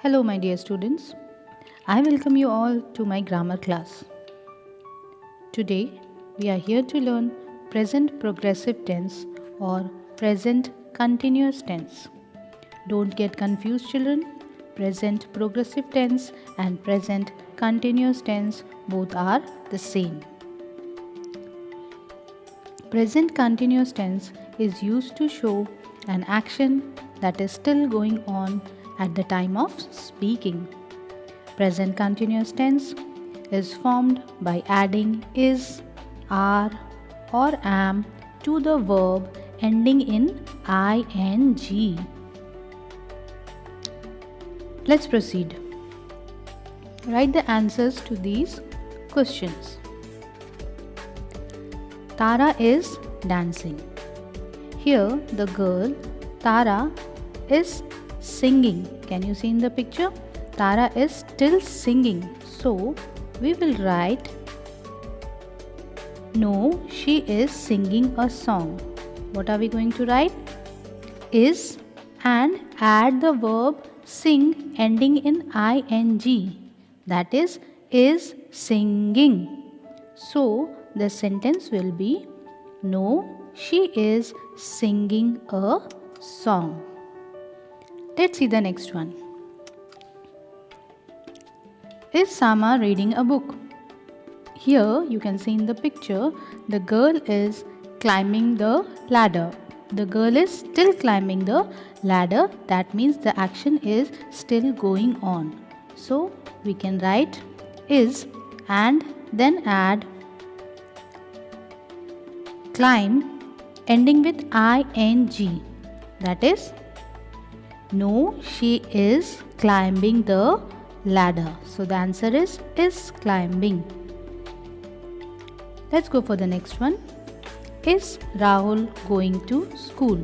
Hello, my dear students. I welcome you all to my grammar class. Today, we are here to learn present progressive tense or present continuous tense. Don't get confused, children. Present progressive tense and present continuous tense both are the same. Present continuous tense is used to show an action that is still going on at the time of speaking. Present continuous tense is formed by adding is, are, or am to the verb ending in ing. Let's proceed. Write the answers to these questions. Tara is dancing. Here the girl Tara is singing. Can you see in the picture? Tara is still singing. So we will write no, she is singing a song. What are we going to write? Is and add the verb sing ending in ing. That is singing. So the sentence will be no, she is singing a song. Let's see the next one. Is Sama reading a book? Here you can see in the picture the girl is climbing the ladder. The girl is still climbing the ladder. That means the action is still going on. So we can write is and then add climb ending with ing. That is no, she is climbing the ladder. So the answer is climbing. Let's go for the next one. Is Rahul going to school?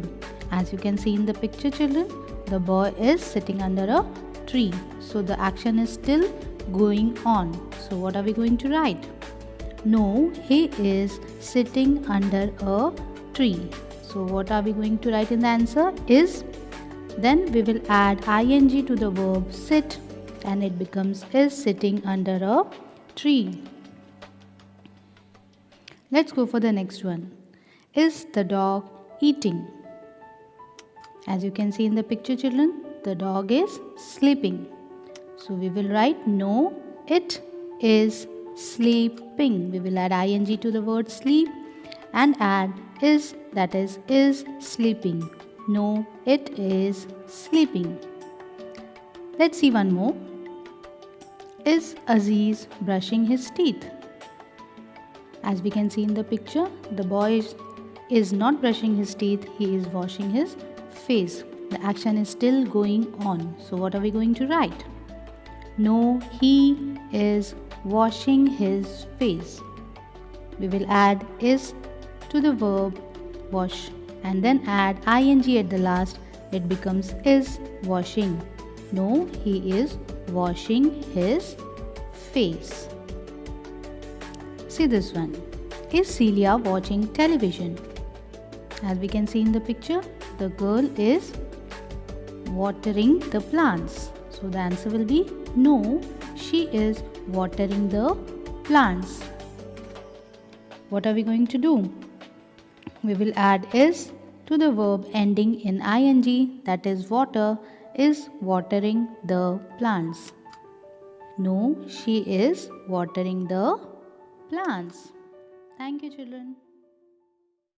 As you can see in the picture, children, the boy is sitting under a tree. So the action is still going on. So what are we going to write? No, he is sitting under a tree. So what are we going to write in the answer? Is. Then we will add ing to the verb sit and it becomes is sitting under a tree. Let's go for the next one. Is the dog eating? As you can see in the picture, children, the dog is sleeping. So we will write no, it is sleeping. We will add ing to the word sleep and add is, that is sleeping. No, it is sleeping. Let's see one more. Is Aziz brushing his teeth? As we can see in the picture, the boy is not brushing his teeth, he is washing his face. The action is still going on. So what are we going to write? No, he is washing his face. We will add is to the verb wash and then add ing at the last. It becomes is washing. No, he is washing his face. See this one. Is Celia watching television? As we can see in the picture, the girl is watering the plants. So the answer will be no, she is watering the plants. What are we going to do? We will add is to the verb ending in ing, that is water, is watering the plants. No, she is watering the plants. Thank you, children.